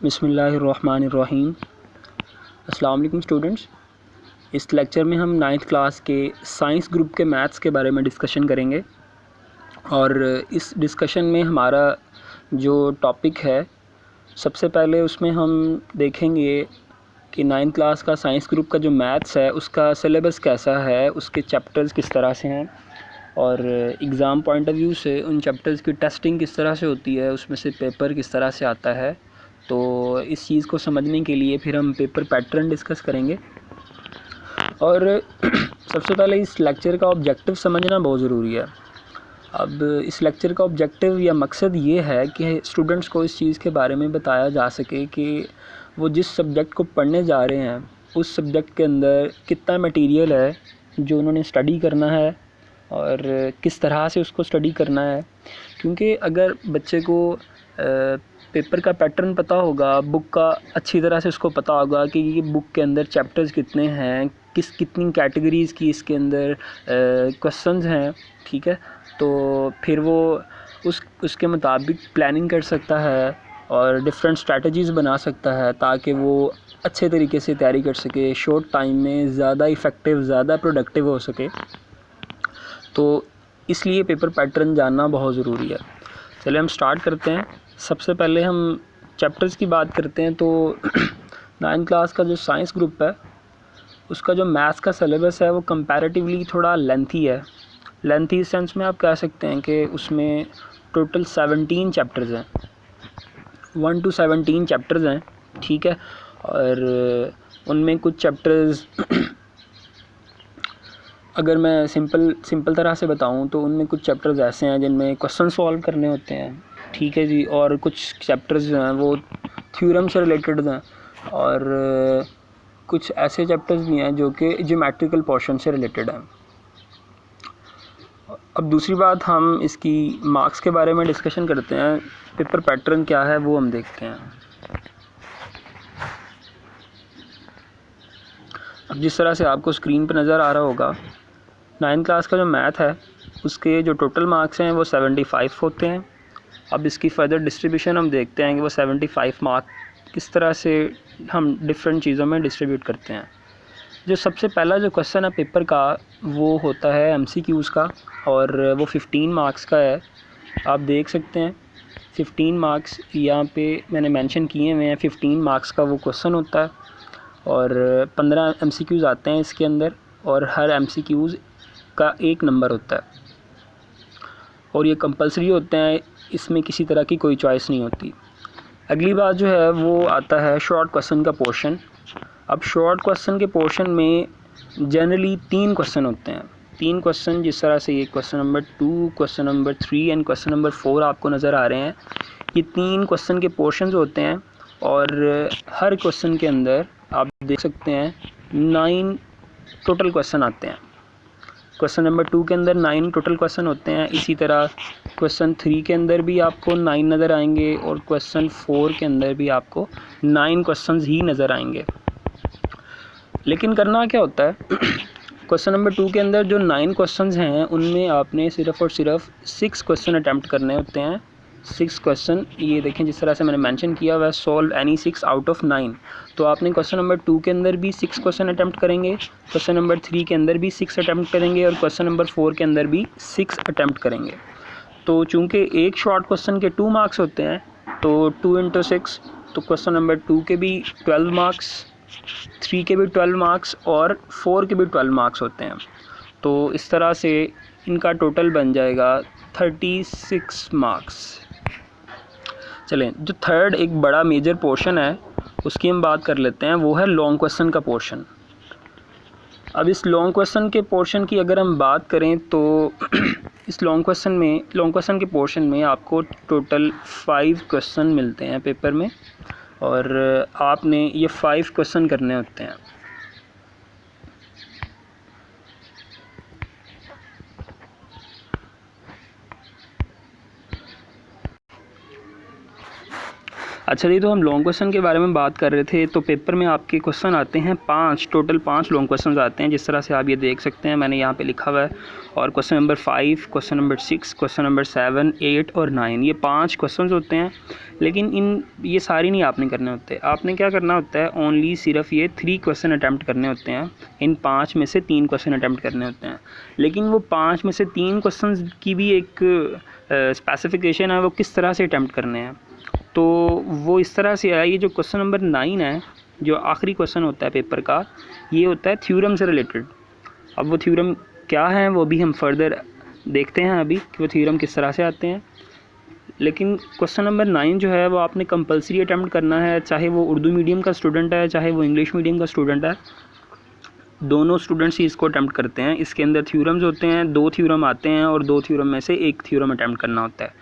बिस्मिल्लाहिर्रहमानिर्रहीम। अस्सलाम वालेकुम स्टूडेंट्स। इस लेक्चर में हम नाइन्थ क्लास के साइंस ग्रुप के मैथ्स के बारे में डिस्कशन करेंगे और इस डिस्कशन में हमारा जो टॉपिक है सबसे पहले उसमें हम देखेंगे कि नाइन्थ क्लास का साइंस ग्रुप का जो मैथ्स है उसका सिलेबस कैसा है, उसके चैप्टर्स किस तरह से हैं और एग्ज़ाम पॉइंट ऑफ व्यू से उन चैप्टर्स की टेस्टिंग किस तरह से होती है, उसमें से पेपर किस तरह से आता है। तो इस चीज़ को समझने के लिए फिर हम पेपर पैटर्न डिस्कस करेंगे और सबसे पहले इस लेक्चर का ऑब्जेक्टिव समझना बहुत ज़रूरी है। अब इस लेक्चर का ऑब्जेक्टिव या मकसद ये है कि स्टूडेंट्स को इस चीज़ के बारे में बताया जा सके कि वो जिस सब्जेक्ट को पढ़ने जा रहे हैं उस सब्जेक्ट के अंदर कितना मटेरियल है जो उन्होंने स्टडी करना है और किस तरह से उसको स्टडी करना है। क्योंकि अगर बच्चे को पेपर का पैटर्न पता होगा, बुक का अच्छी तरह से उसको पता होगा कि ये बुक के अंदर चैप्टर्स कितने हैं, कितनी कैटेगरीज़ की इसके अंदर क्वेश्चंस हैं, ठीक है, तो फिर वो उसके मुताबिक प्लानिंग कर सकता है और डिफरेंट स्ट्रैटेजीज़ बना सकता है ताकि वो अच्छे तरीके से तैयारी कर सके, शॉर्ट टाइम में ज़्यादा इफ़ेक्टिव, ज़्यादा प्रोडक्टिव हो सके। तो इसलिए पेपर पैटर्न जानना बहुत ज़रूरी है। चलिए हम स्टार्ट करते हैं। सबसे पहले हम चैप्टर्स की बात करते हैं। तो नाइन्थ क्लास का जो साइंस ग्रुप है उसका जो मैथ्स का सिलेबस है वो कंपैरेटिवली थोड़ा लेंथी है। लेंथी इस सेंस में आप कह सकते हैं कि उसमें टोटल 17 चैप्टर्स हैं, 1 to 17 चैप्टर्स हैं, ठीक है। और उनमें कुछ चैप्टर्स अगर मैं सिंपल तरह से बताऊं तो उनमें कुछ चैप्टर्स ऐसे हैं जिनमें क्वेश्चन सॉल्व करने होते हैं, ठीक है जी। और कुछ चैप्टर्स जो हैं वो थ्योरम से रिलेटेड हैं और कुछ ऐसे चैप्टर्स भी हैं जो कि ज्योमेट्रिकल पोर्शन से रिलेटेड हैं। अब दूसरी बात, हम इसकी मार्क्स के बारे में डिस्कशन करते हैं। पेपर पैटर्न क्या है वो हम देखते हैं। अब जिस तरह से आपको स्क्रीन पर नज़र आ रहा होगा, नाइन्थ क्लास का जो मैथ है उसके जो टोटल मार्क्स हैं वो 75 होते हैं। अब इसकी फ़र्दर डिस्ट्रीब्यूशन हम देखते हैं कि वो 75 मार्क किस तरह से हम डिफरेंट चीज़ों में डिस्ट्रीब्यूट करते हैं। जो सबसे पहला जो क्वेश्चन है पेपर का वो होता है MCQs का और वो 15 मार्क्स का है। आप देख सकते हैं 15 मार्क्स यहाँ पे मैंने मेंशन किए हुए हैं। 15 मार्क्स का वो क्वेश्चन होता है और 15 MCQs आते हैं इसके अंदर और हर MCQs का 1 नंबर होता है और ये कंपलसरी होते हैं, इसमें किसी तरह की कोई चॉइस नहीं होती। अगली बात जो है वो आता है शॉर्ट क्वेश्चन का पोर्शन। अब शॉर्ट क्वेश्चन के पोर्शन में जनरली 3 क्वेश्चन होते हैं। 3 क्वेश्चन, जिस तरह से ये question number 2, question number 3 and question number 4 आपको नज़र आ रहे हैं। ये 3 क्वेश्चन के पोर्शंस होते हैं और हर क्वेश्चन के अंदर आप देख सकते हैं 9 टोटल क्वेश्चन आते हैं। क्वेश्चन नंबर 2 के अंदर 9 टोटल क्वेश्चन होते हैं। इसी तरह क्वेश्चन 3 के अंदर भी आपको 9 नज़र आएंगे और क्वेश्चन 4 के अंदर भी आपको 9 क्वेश्चंस ही नज़र आएंगे। लेकिन करना क्या होता है, क्वेश्चन नंबर 2 के अंदर जो 9 क्वेश्चंस हैं उनमें आपने सिर्फ़ और सिर्फ 6 क्वेश्चन अटैम्प्ट करने होते हैं। 6 क्वेश्चन, ये देखें जिस तरह से मैंने मेंशन किया हुआ है, सॉल्व एनी 6 आउट ऑफ 9। तो आपने क्वेश्चन नंबर 2 के अंदर भी 6 क्वेश्चन अटैम्प्ट करेंगे, क्वेश्चन नंबर 3 के अंदर भी 6 अटैम्प्ट करेंगे और क्वेश्चन नंबर 4 के अंदर भी 6 अटैम्प्ट करेंगे। तो चूँकि एक शॉर्ट क्वेश्चन के 2 मार्क्स होते हैं तो 2 × 6, तो क्वेश्चन नंबर 2 के भी 12 मार्क्स, 3 के भी 12 मार्क्स और 4 के भी 12 मार्क्स होते हैं। तो इस तरह से इनका टोटल बन जाएगा 36 मार्क्स। चलें, जो थर्ड एक बड़ा मेजर पोर्शन है उसकी हम बात कर लेते हैं, वो है लॉन्ग क्वेश्चन का पोर्शन। अब इस लॉन्ग क्वेश्चन के पोर्शन की अगर हम बात करें तो इस लॉन्ग क्वेश्चन के पोर्शन में आपको टोटल 5 क्वेश्चन मिलते हैं पेपर में और आपने ये 5 क्वेश्चन करने होते हैं। अच्छा जी, तो हम लॉन्ग क्वेश्चन के बारे में बात कर रहे थे। तो पेपर में आपके क्वेश्चन आते हैं 5, टोटल 5 लॉन्ग क्वेश्चन आते हैं, जिस तरह से आप ये देख सकते हैं, मैंने यहाँ पे लिखा हुआ है। और question number 5, question number 6, question number 7, 8 और 9, ये 5 क्वेश्चन होते हैं। लेकिन ये सारे नहीं आपने करने होते। आपने क्या करना होता है, ओनली सिर्फ ये 3 क्वेश्चन अटैम्प्ट करने होते हैं। इन 5 में से 3 क्वेश्चन अटैम्प्ट करने होते हैं। लेकिन वो 5 में से 3 क्वेश्चन की भी एक स्पेसिफिकेशन है, वो किस तरह से अटैम्प्ट करने हैं। तो वो इस तरह से है, ये जो क्वेश्चन नंबर 9 है, जो आखिरी क्वेश्चन होता है पेपर का, ये होता है थ्योरम से रिलेटेड। अब वो थ्योरम क्या है वो भी हम फर्दर देखते हैं अभी कि वो थ्योरम किस तरह से आते हैं। लेकिन क्वेश्चन नंबर 9 जो है वो आपने कंपलसरी अटैम्प्ट करना है, चाहे वो उर्दू मीडियम का स्टूडेंट है, चाहे वो इंग्लिश मीडियम का स्टूडेंट है। दोनों स्टूडेंट्स ही इसको अटैम्प्ट करते हैं। इसके अंदर थ्योरम्स होते हैं, 2 थ्योरम आते हैं और 2 थ्योरम में से एक थ्योरम अटैम्प्ट करना होता है।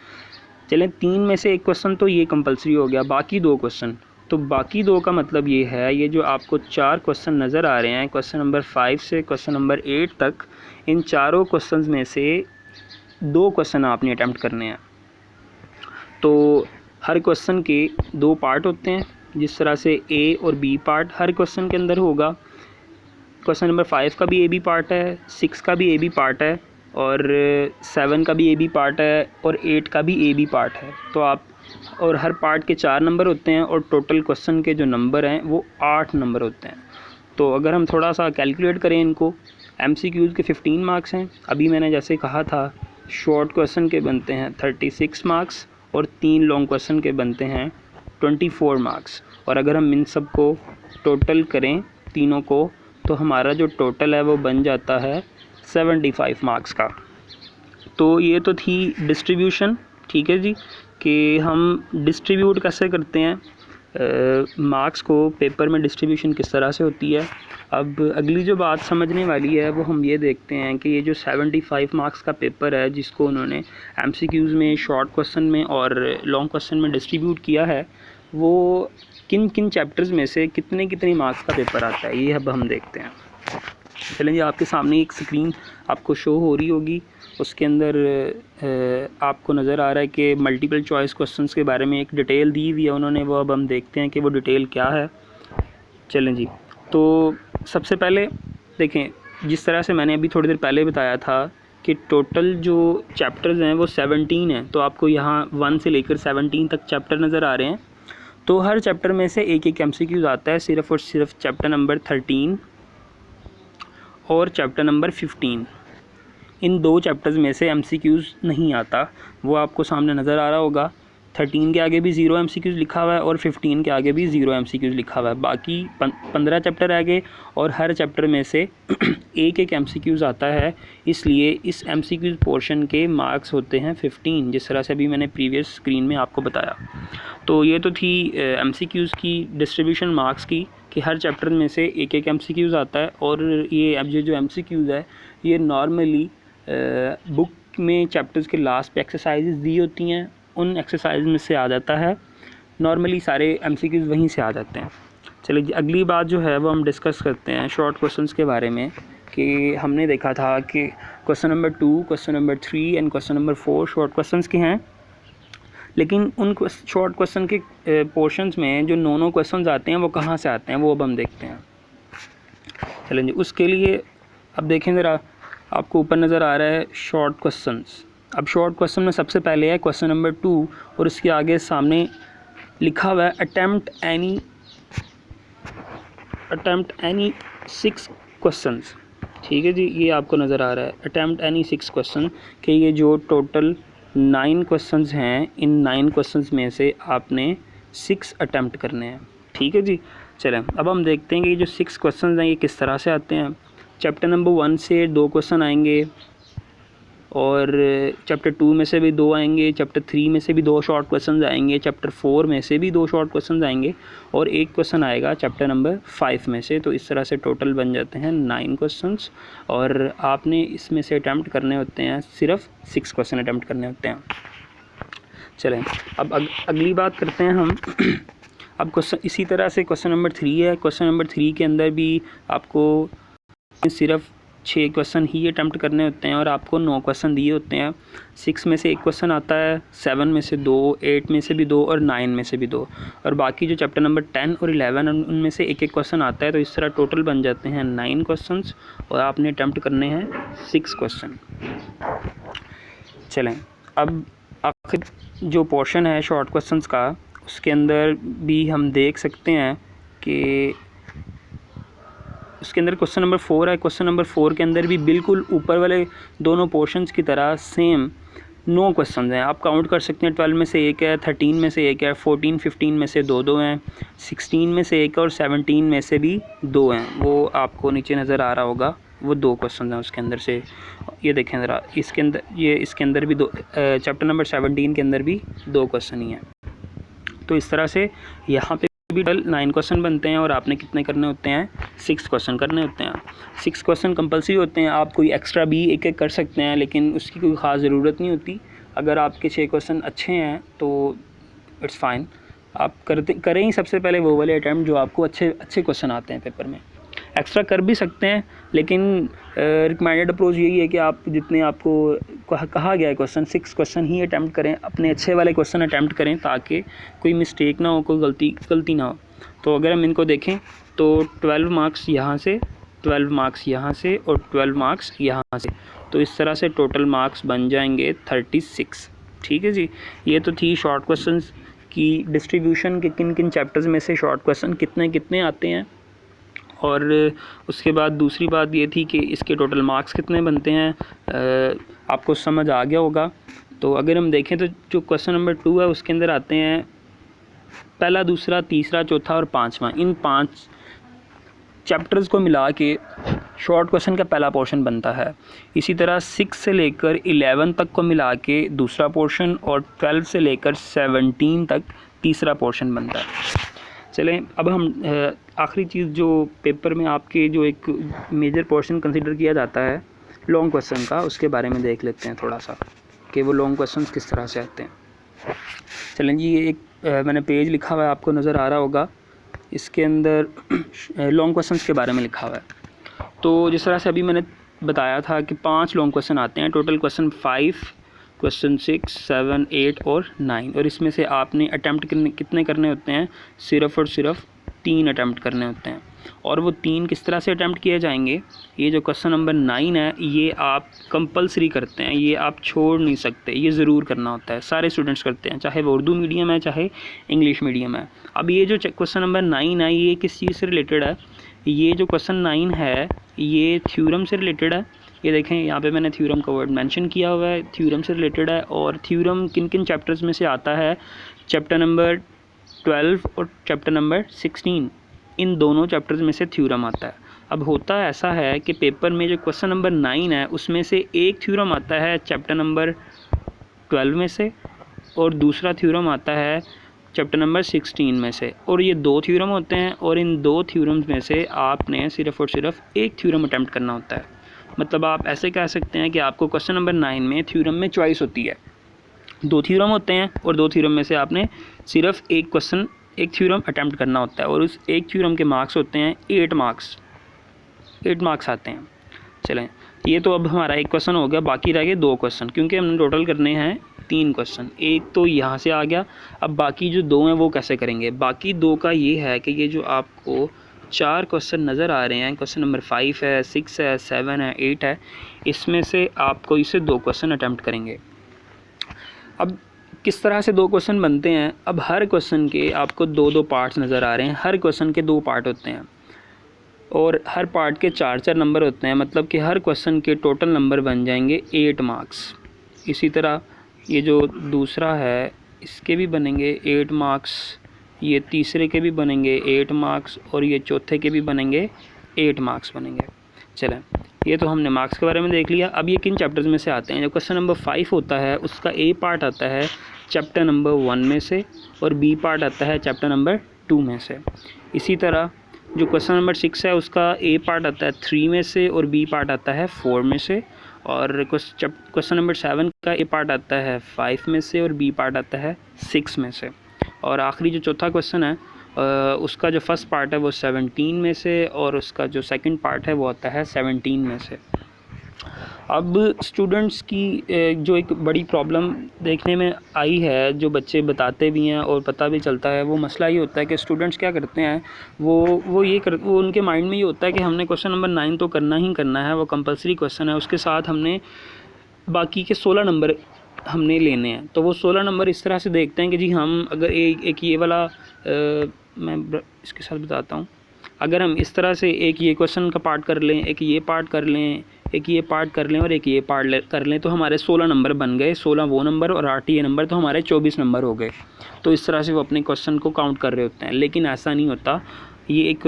चलें, 3 में से एक क्वेश्चन तो ये कंपलसरी हो गया, बाकी 2 क्वेश्चन। तो बाकी 2 का मतलब ये है, ये जो आपको 4 क्वेश्चन नज़र आ रहे हैं, क्वेश्चन नंबर 5 से क्वेश्चन नंबर 8 तक, इन चारों क्वेश्चंस में से 2 क्वेश्चन आपने अटैम्प्ट करने हैं। तो हर क्वेश्चन के 2 पार्ट होते हैं, जिस तरह से ए और बी पार्ट हर क्वेश्चन के अंदर होगा। क्वेश्चन नंबर 5 का भी ए बी पार्ट है, 6 का भी ए बी पार्ट है, और 7 का भी ए बी पार्ट है, और 8 का भी ए बी पार्ट है। तो आप, और हर पार्ट के 4 नंबर होते हैं, और टोटल क्वेश्चन के जो नंबर हैं वो 8 नंबर होते हैं। तो अगर हम थोड़ा सा कैलकुलेट करें इनको, MCQs के 15 मार्क्स हैं। अभी मैंने जैसे कहा था, शॉर्ट क्वेश्चन के बनते हैं 36 मार्क्स, और 3 लॉन्ग क्वेश्चन के बनते हैं 24 मार्क्स। और अगर हम इन सब को टोटल करें तीनों को, तो हमारा जो टोटल है वो बन जाता है 75 मार्क्स का। तो ये तो थी डिस्ट्रीब्यूशन, ठीक है जी, कि हम डिस्ट्रीब्यूट कैसे करते हैं मार्क्स को, पेपर में डिस्ट्रीब्यूशन किस तरह से होती है। अब अगली जो बात समझने वाली है वो हम ये देखते हैं कि ये जो 75 मार्क्स का पेपर है, जिसको उन्होंने MCQs में, शॉर्ट क्वेश्चन में और लॉन्ग क्वेश्चन में डिस्ट्रीब्यूट किया है, वो किन किन चैप्टर्स में से कितने कितने मार्क्स का पेपर आता है, ये अब हम देखते हैं। चलें जी, आपके सामने एक स्क्रीन आपको शो हो रही होगी, उसके अंदर आपको नज़र आ रहा है कि मल्टीपल चॉइस क्वेश्चंस के बारे में एक डिटेल दी हुई है उन्होंने। वो अब हम देखते हैं कि वो डिटेल क्या है। चलें जी, तो सबसे पहले देखें, जिस तरह से मैंने अभी थोड़ी देर पहले बताया था कि टोटल जो चैप्टर्स हैं वो 17 हैं। तो आपको यहाँ 1 से लेकर 17 तक चैप्टर नज़र आ रहे हैं। तो हर चैप्टर में से एक एक MCQs आता है, सिर्फ़ और सिर्फ चैप्टर नंबर 13 और चैप्टर नंबर 15। इन 2 चैप्टर्स में से MCQs नहीं आता, वो आपको सामने नज़र आ रहा होगा। 13 के आगे भी 0 MCQs लिखा हुआ है, और 15 के आगे भी 0 MCQs लिखा हुआ है। बाकी 15 चैप्टर आ गए, और हर चैप्टर में से एक एक MCQs आता है। इसलिए इस MCQs पोर्शन के मार्क्स होते हैं 15, जिस तरह से अभी मैंने प्रीवियस स्क्रीन में आपको बताया। तो ये तो थी MCQs की डिस्ट्रीब्यूशन मार्क्स की, कि हर चैप्टर में से एक एक MCQs आता है। और ये अब जो MCQs है, ये नॉर्मली बुक में चैप्टर्स के लास्ट पे एक्सरसाइजेज दी होती हैं, उन एक्सरसाइज में से आ जाता है। नॉर्मली सारे MCQs वहीं से आ जाते हैं। चलिए, अगली बात जो है वो हम डिस्कस करते हैं शॉर्ट क्वेश्चंस के बारे में। कि हमने देखा था कि question number 2, question number 3 and question number 4 short questions के हैं। लेकिन उन शॉर्ट क्वेश्चन के पोर्शंस में जो 9 क्वेश्चंस आते हैं वो कहाँ से आते हैं, वो अब हम देखते हैं। चलें जी, उसके लिए अब देखें ज़रा, आपको ऊपर नज़र आ रहा है शॉर्ट क्वेश्चंस। अब शॉर्ट क्वेश्चन में सबसे पहले है क्वेश्चन नंबर 2, और इसके आगे सामने लिखा हुआ है अटेम्प्ट एनी 6 क्वेश्चंस। ठीक है जी, ये आपको नज़र आ रहा है अटेम्प्ट एनी 6 क्वेश्चन, कि ये जो टोटल 9 क्वेश्चंस हैं, इन 9 क्वेश्चंस में से आपने 6 अटेम्प्ट करने हैं। ठीक है जी, चलें अब हम देखते हैं कि ये जो 6 क्वेश्चंस हैं ये किस तरह से आते हैं। चैप्टर नंबर 1 से 2 क्वेश्चन आएंगे, और चैप्टर 2 में से भी 2 आएंगे, चैप्टर 3 में से भी 2 शॉर्ट क्वेश्चंस आएंगे, चैप्टर 4 में से भी 2 शॉर्ट क्वेश्चंस आएंगे, और एक क्वेश्चन आएगा चैप्टर नंबर 5 में से। तो इस तरह से टोटल बन जाते हैं 9 क्वेश्चंस, और आपने इसमें से अटैम्प्ट करने होते हैं, सिर्फ 6 क्वेश्चन अटैम्प्ट करने होते हैं। चलें, अब अगली बात करते हैं हम। अब क्वेश्चन इसी तरह से क्वेश्चन नंबर 3 है। क्वेश्चन नंबर 3 के अंदर भी आपको सिर्फ 6 क्वेश्चन ही अटैम्प्ट करने होते हैं और आपको 9 क्वेश्चन दिए होते हैं। 6 में से 1 क्वेश्चन आता है, 7 में से 2, 8 में से भी 2 और 9 में से भी 2, और बाकी जो चैप्टर नंबर 10 और 11 उनमें से 1-1 क्वेश्चन आता है। तो इस तरह टोटल बन जाते हैं 9 क्वेश्चन और आपने अटैम्प्ट करने हैं 6 क्वेश्चन। चलें, अब आखिर जो पोर्शन है शॉर्ट क्वेश्चंस का, उसके अंदर भी हम देख सकते हैं कि उसके अंदर क्वेश्चन नंबर 4 है। क्वेश्चन नंबर 4 के अंदर भी बिल्कुल ऊपर वाले दोनों पोर्शंस की तरह सेम 9 क्वेश्चन हैं। आप काउंट कर सकते हैं, 12 में से 1 है, 13 में से 1 है, 14, 15 में से 2-2 हैं, 16 में से 1 और 17 में से भी 2 हैं। वो आपको नीचे नज़र आ रहा होगा, वो 2 क्वेश्चन हैं उसके अंदर से। ये देखें ज़रा, इसके अंदर इसके अंदर भी 2, चैप्टर नंबर 17 के अंदर भी 2 क्वेश्चन ही हैं। तो इस तरह से यहाँ पे भी 9 क्वेश्चन बनते हैं और आपने कितने करने होते हैं, 6 क्वेश्चन करने होते हैं। 6 क्वेश्चन कंपलसरी होते हैं। आप कोई एक्स्ट्रा भी एक कर सकते हैं, लेकिन उसकी कोई ख़ास ज़रूरत नहीं होती। अगर आपके 6 क्वेश्चन अच्छे हैं तो इट्स फाइन, आप करें ही सबसे पहले वो वाले अटैम्प्ट जो आपको अच्छे क्वेश्चन आते हैं पेपर में। एक्स्ट्रा कर भी सकते हैं, लेकिन रिकमेंडेड अप्रोच यही है कि आप जितने आपको कहा गया है क्वेश्चन, 6 क्वेश्चन ही अटैम्प्ट करें, अपने अच्छे वाले क्वेश्चन अटैम्प्ट करें ताकि कोई मिस्टेक ना हो, कोई गलती ना हो। तो अगर हम इनको देखें तो 12 मार्क्स यहाँ से, 12 मार्क्स यहाँ से और 12 मार्क्स यहाँ से, तो इस तरह से टोटल मार्क्स बन जाएंगे 36। ठीक है जी, ये तो थी शॉर्ट क्वेश्चन की डिस्ट्रीब्यूशन के किन किन चैप्टर्स में से शॉर्ट क्वेश्चन कितने आते हैं। और उसके बाद दूसरी बात ये थी कि इसके टोटल मार्क्स कितने बनते हैं, आपको समझ आ गया होगा। तो अगर हम देखें तो जो क्वेश्चन नंबर 2 है उसके अंदर आते हैं पहला, दूसरा, तीसरा, चौथा और 5वां। इन 5 चैप्टर्स को मिला के शॉर्ट क्वेश्चन का पहला पोर्शन बनता है। इसी तरह 6 से लेकर 11 तक को मिला के दूसरा पोर्शन और 12 से लेकर 17 तक तीसरा पोर्शन बनता है। चलें, अब हम आखिरी चीज़ जो पेपर में आपके जो एक मेजर पोर्शन कंसिडर किया जाता है लॉन्ग क्वेश्चन का, उसके बारे में देख लेते हैं थोड़ा सा कि वो लॉन्ग क्वेश्चन किस तरह से आते हैं। चलें जी, ये एक मैंने पेज लिखा हुआ है, आपको नज़र आ रहा होगा। इसके अंदर लॉन्ग क्वेश्चंस के बारे में लिखा हुआ है। तो जिस तरह से अभी मैंने बताया था कि 5 लॉन्ग क्वेश्चन आते हैं, टोटल क्वेश्चन 5, क्वेश्चन 6, 7, 8 और 9, और इसमें से आपने अटैम्प्ट कितने करने होते हैं, सिर्फ़ और सिर्फ 3 अटैम्प्ट करने होते हैं। और वो 3 किस तरह से अटैम्प्ट किए जाएंगे, ये जो क्वेश्चन नंबर 9 है ये आप कंपलसरी करते हैं, ये आप छोड़ नहीं सकते, ये ज़रूर करना होता है। सारे स्टूडेंट्स करते हैं, चाहे वो उर्दू मीडियम है चाहे इंग्लिश मीडियम है। अब ये जो क्वेश्चन नंबर 9 है ये किस चीज़ से रिलेटेड है, ये जो क्वेश्चन 9 है ये थ्योरम से रिलेटेड है। ये देखें, यहाँ पे मैंने थ्योरम का वर्ड मेंशन किया हुआ है, थ्योरम से रिलेटेड है। और थ्योरम किन किन चैप्टर्स में से आता है, चैप्टर नंबर 12 और चैप्टर नंबर 16, इन दोनों चैप्टर्स में से थ्योरम आता है। अब होता ऐसा है कि पेपर में जो क्वेश्चन नंबर 9 है उसमें से एक थ्योरम आता है चैप्टर नंबर 12 में से और दूसरा थ्योरम आता है चैप्टर नंबर 16 में से, और ये 2 थ्योरम होते हैं। और इन 2 थ्योरम्स में से आपने सिर्फ़ और सिर्फ एक थ्योरम अटैम्प्ट करना होता है। मतलब आप ऐसे कह सकते हैं कि आपको क्वेश्चन नंबर 9 में थ्योरम में चॉइस होती है, 2 थ्योरम होते हैं और 2 थ्योरम में से आपने सिर्फ एक थ्योरम अटैम्प्ट करना होता है, और उस एक थ्योरम के मार्क्स होते हैं 8 मार्क्स आते हैं। चलें, ये तो अब हमारा एक क्वेश्चन हो गया, बाकी रह गए 2 क्वेश्चन, क्योंकि हमने टोटल करने हैं 3 क्वेश्चन। एक तो यहाँ से आ गया, अब बाकी जो 2 हैं वो कैसे करेंगे। बाकी 2 का ये है कि ये जो आपको 4 क्वेश्चन नज़र आ रहे हैं, क्वेश्चन नंबर 5 है, 6 है, 7 है, 8 है, इसमें से आपको इसे 2 क्वेश्चन अटैम्प्ट करेंगे। अब किस तरह से 2 क्वेश्चन बनते हैं, अब हर क्वेश्चन के आपको 2-2 पार्ट्स नज़र आ रहे हैं। हर क्वेश्चन के 2 पार्ट होते हैं और हर पार्ट के 4-4 नंबर होते हैं, मतलब कि हर क्वेश्चन के टोटल नंबर बन जाएंगे 8 मार्क्स। इसी तरह ये जो दूसरा है इसके भी बनेंगे 8 मार्क्स, ये तीसरे के भी बनेंगे 8 मार्क्स और ये चौथे के भी बनेंगे 8 मार्क्स बनेंगे। चलें, ये तो हमने मार्क्स के बारे में देख लिया। अब ये किन चैप्टर्स में से आते हैं। जो क्वेश्चन नंबर 5 होता है उसका ए पार्ट आता है चैप्टर नंबर 1 में से और बी पार्ट आता है चैप्टर नंबर 2 में से। इसी तरह जो क्वेश्चन नंबर 6 है उसका ए पार्ट आता है 3 में से और बी पार्ट आता है 4 में से। और क्वेश्चन नंबर 7 का ए पार्ट आता है 5 में से और बी पार्ट आता है 6 में से। और आखिरी जो चौथा क्वेश्चन है उसका जो फर्स्ट पार्ट है वो 17 में से और उसका जो सेकंड पार्ट है वो आता है 17 में से। अब स्टूडेंट्स की जो एक बड़ी प्रॉब्लम देखने में आई है, जो बच्चे बताते भी हैं और पता भी चलता है, वो मसला ये होता है कि स्टूडेंट्स क्या करते हैं, वो उनके माइंड में ये होता है कि हमने क्वेश्चन नंबर 9 तो करना ही करना है, वो कंपलसरी क्वेश्चन है, उसके साथ हमने बाकी के 16 नंबर हमने लेने हैं। तो वो 16 नंबर इस तरह से देखते हैं कि जी हम अगर एक ये वाला मैं इसके साथ बताता हूँ, अगर हम इस तरह से एक ये क्वेश्चन का पार्ट कर लें, एक ये पार्ट कर लें, एक ये पार्ट कर लें और एक ये पार्ट कर लें, तो हमारे 16 नंबर बन गए, 16 वो नंबर और 8 ये नंबर, तो हमारे 24 नंबर हो गए। तो इस तरह से वो अपने क्वेश्चन को काउंट कर रहे होते हैं, लेकिन ऐसा नहीं होता। ये एक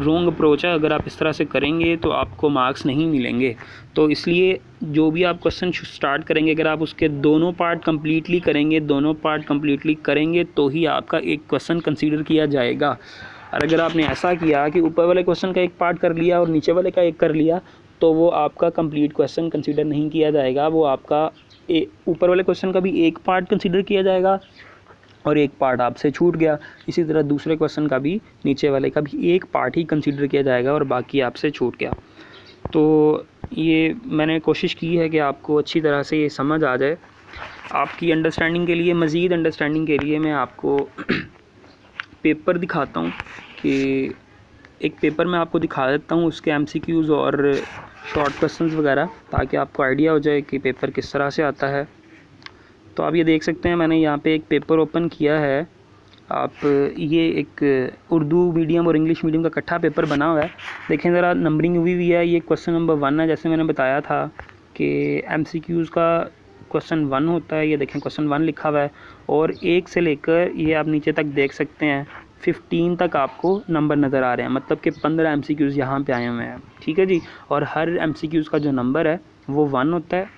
रॉन्ग अप्रोच है। अगर आप इस तरह से करेंगे तो आपको मार्क्स नहीं मिलेंगे। तो इसलिए जो भी आप क्वेश्चन स्टार्ट करेंगे, अगर आप उसके दोनों पार्ट कंप्लीटली करेंगे तो ही आपका एक क्वेश्चन कंसीडर किया जाएगा। और अगर आपने ऐसा किया कि ऊपर वाले क्वेश्चन का एक पार्ट कर लिया और नीचे वाले का एक कर लिया, तो वो आपका कंप्लीट क्वेश्चन कंसीडर नहीं किया जाएगा। वो आपका ऊपर वाले क्वेश्चन का भी एक पार्ट कंसीडर किया जाएगा और एक पार्ट आपसे छूट गया। इसी तरह दूसरे क्वेश्चन का भी, नीचे वाले का भी एक पार्ट ही कंसीडर किया जाएगा और बाकी आपसे छूट गया। तो ये मैंने कोशिश की है कि आपको अच्छी तरह से ये समझ आ जाए। आपकी अंडरस्टैंडिंग के लिए, मज़ीद अंडरस्टैंडिंग के लिए मैं आपको पेपर दिखाता हूँ कि एक पेपर मैं आपको दिखा देता हूँ, उसके MCQs और शॉर्ट क्वेश्चंस वगैरह, ताकि आपको आइडिया हो जाए कि पेपर किस तरह से आता है। तो आप ये देख सकते हैं, मैंने यहाँ पे एक पेपर ओपन किया है। आप ये एक उर्दू मीडियम और इंग्लिश मीडियम का इकट्ठा पेपर बना हुआ है। देखें ज़रा, नंबरिंग हुई है। ये क्वेश्चन नंबर 1 है, जैसे मैंने बताया था कि MCQs का क्वेश्चन 1 होता है। ये देखें क्वेश्चन 1 लिखा हुआ है और 1 से लेकर ये आप नीचे तक देख सकते हैं 15 तक आपको नंबर नज़र आ रहे हैं, मतलब कि 15 MCQs यहाँ पे आए हुए हैं। ठीक है जी। और हर MCQs का जो नंबर है वो 1 होता है,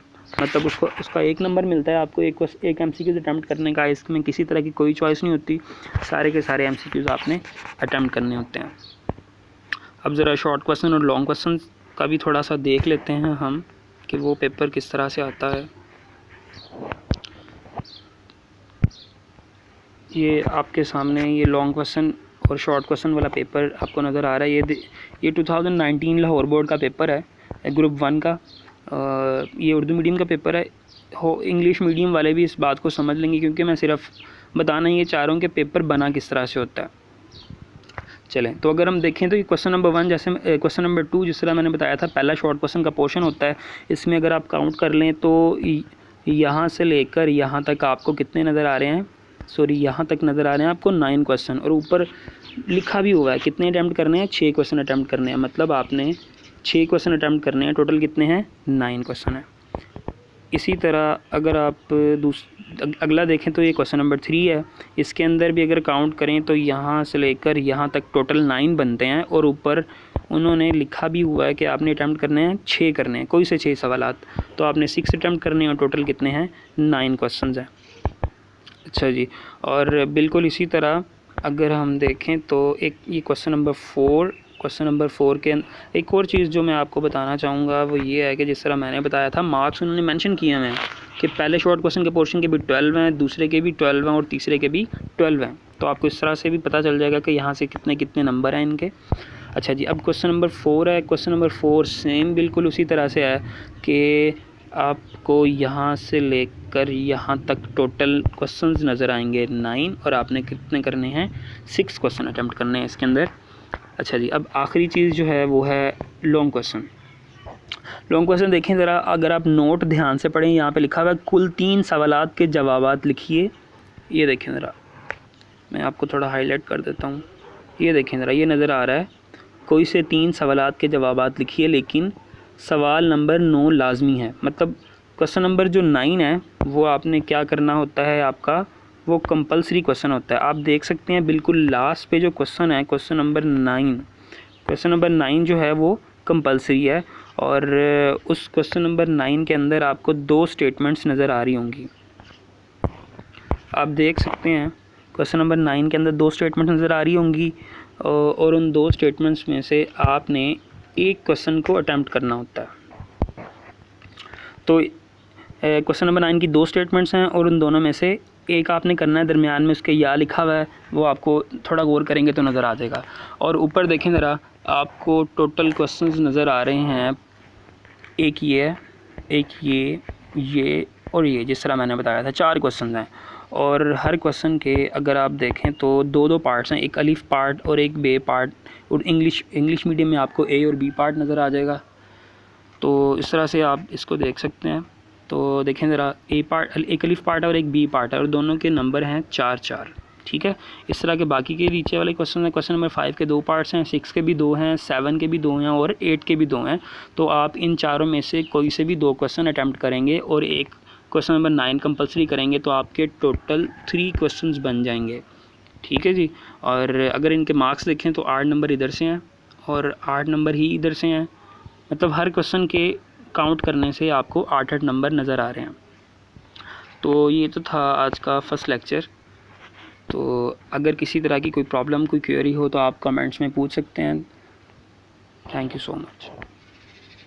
मतलब उसका 1 नंबर मिलता है आपको एक MCQs अटैम्प्ट करने का। इसमें किसी तरह की कोई चॉइस नहीं होती, सारे के सारे MCQs आपने अटैम्प्ट करने होते हैं। अब ज़रा शॉर्ट क्वेश्चन और लॉन्ग क्वेश्चन का भी थोड़ा सा देख लेते हैं हम कि वो पेपर किस तरह से आता है। ये आपके सामने ये लॉन्ग क्वेश्चन और शॉर्ट क्वेश्चन वाला पेपर आपको नज़र आ रहा है। ये 2019 लाहौर बोर्ड का पेपर है, ग्रुप 1 का। ये उर्दू मीडियम का पेपर है। इंग्लिश मीडियम वाले भी इस बात को समझ लेंगे, क्योंकि मैं सिर्फ बताना ये चाह रहा हूँ कि पेपर बना किस तरह से होता है। चलें, तो अगर हम देखें तो ये क्वेश्चन नंबर 1, जैसे क्वेश्चन नंबर 2 जिस तरह मैंने बताया था, पहला शॉर्ट क्वेश्चन का पोर्शन होता है। इसमें अगर आप काउंट कर लें तो यहाँ से लेकर यहाँ तक आपको कितने नज़र आ रहे हैं, यहाँ तक नज़र आ रहे हैं आपको 9 क्वेश्चन। और ऊपर लिखा भी हुआ है कितने अटैम्प्ट करने हैं, 6 क्वेश्चन अटैम्प्ट करने हैं। मतलब आपने 6 क्वेश्चन अटैम्प्ट करने हैं। टोटल कितने हैं, 9 क्वेश्चन हैं। इसी तरह अगर आप अगला देखें तो ये क्वेश्चन नंबर 3 है। इसके अंदर भी अगर काउंट करें तो यहाँ से लेकर यहाँ तक टोटल 9 बनते हैं। और ऊपर उन्होंने लिखा भी हुआ है कि आपने अटैम्प्ट करने हैं 6 करने हैं, कोई से 6 सवालात। तो आपने 6 अटैम्प्ट करने हैं और टोटल कितने हैं, 9 क्वेश्चन हैं। अच्छा जी। और बिल्कुल इसी तरह अगर हम देखें तो एक ये क्वेश्चन नंबर 4 के एक और चीज़ जो मैं आपको बताना चाहूँगा वो ये है कि जिस तरह मैंने बताया था, मार्क्स उन्होंने मेंशन किए हैं कि पहले शॉर्ट क्वेश्चन के पोर्शन के भी 12 हैं, दूसरे के भी 12 हैं और तीसरे के भी 12 हैं। तो आपको इस तरह से भी पता चल जाएगा कि यहाँ से कितने कितने नंबर हैं इनके। अच्छा जी। अब क्वेश्चन नंबर 4 है। क्वेश्चन नंबर 4 सेम बिल्कुल उसी तरह से है कि आपको यहाँ से लेकर यहाँ तक टोटल क्वेश्चंस नज़र आएंगे 9 और आपने कितने करने हैं, 6 क्वेश्चन अटैम्प्ट करने हैं इसके अंदर। अच्छा जी। अब आखिरी चीज़ जो है वो है लॉन्ग क्वेश्चन। लॉन्ग क्वेश्चन देखें ज़रा, अगर आप नोट ध्यान से पढ़ें, यहाँ पे लिखा हुआ है कुल 3 सवालात के जवाबात लिखिए। ये देखें ज़रा, मैं आपको थोड़ा हाईलाइट कर देता हूँ। ये देखें ज़रा, ये नज़र आ रहा है कोई से 3 सवालात के जवाबात लिखिए, लेकिन सवाल नंबर 9 लाजमी है। मतलब क्वेश्चन नंबर जो 9 है वो आपने क्या करना होता है, आपका वो कंपलसरी क्वेश्चन होता है। आप देख सकते हैं बिल्कुल लास्ट पे जो क्वेश्चन है, क्वेश्चन नंबर 9 जो है वो कंपलसरी है। और उस क्वेश्चन नंबर 9 के अंदर आपको 2 स्टेटमेंट्स नज़र आ रही होंगी। आप देख सकते हैं क्वेश्चन नंबर 9 के अंदर 2 स्टेटमेंट नज़र आ रही होंगी और उन 2 स्टेटमेंट्स में से आपने एक क्वेश्चन को अटैम्प्ट करना होता है। तो क्वेश्चन नंबर 9 की 2 स्टेटमेंट्स हैं और उन दोनों में से एक आपने करना है। दरमियान में उसके या लिखा हुआ है, वो आपको थोड़ा गौर करेंगे तो नज़र आ जाएगा। और ऊपर देखें ज़रा, आपको टोटल क्वेश्चंस नज़र आ रहे हैं। एक ये है, एक ये और ये, जिस तरह मैंने बताया था 4 क्वेश्चन हैं। और हर क्वेश्चन के अगर आप देखें तो 2-2 पार्ट्स हैं, एक अलिफ पार्ट और एक बे पार्ट। और इंग्लिश मीडियम में आपको ए और बी पार्ट नज़र आ जाएगा। तो इस तरह से आप इसको देख सकते हैं। तो देखें ज़रा, ए पार्ट एक अलिफ पार्ट है और एक बी पार्ट है, और दोनों के नंबर हैं 4-4। ठीक है। इस तरह के बाकी के नीचे वाले क्वेश्चन हैं। क्वेश्चन नंबर 5 के 2 पार्ट्स हैं, 6 के भी 2 हैं, 7 के भी 2 हैं और 8 के भी 2 हैं। तो आप इन चारों में से कोई से भी 2 क्वेश्चन अटैम्प्ट करेंगे और एक क्वेश्चन नंबर 9 कंपलसरी करेंगे, तो आपके टोटल 3 क्वेश्चन बन जाएंगे। ठीक है जी। और अगर इनके मार्क्स देखें तो 8 नंबर इधर से हैं और 8 नंबर ही इधर से हैं। मतलब हर क्वेश्चन के काउंट करने से आपको 8-8 नंबर नज़र आ रहे हैं। तो ये तो था आज का फर्स्ट लेक्चर। तो अगर किसी तरह की कोई प्रॉब्लम, कोई क्वेरी हो तो आप कमेंट्स में पूछ सकते हैं। Thank you so much.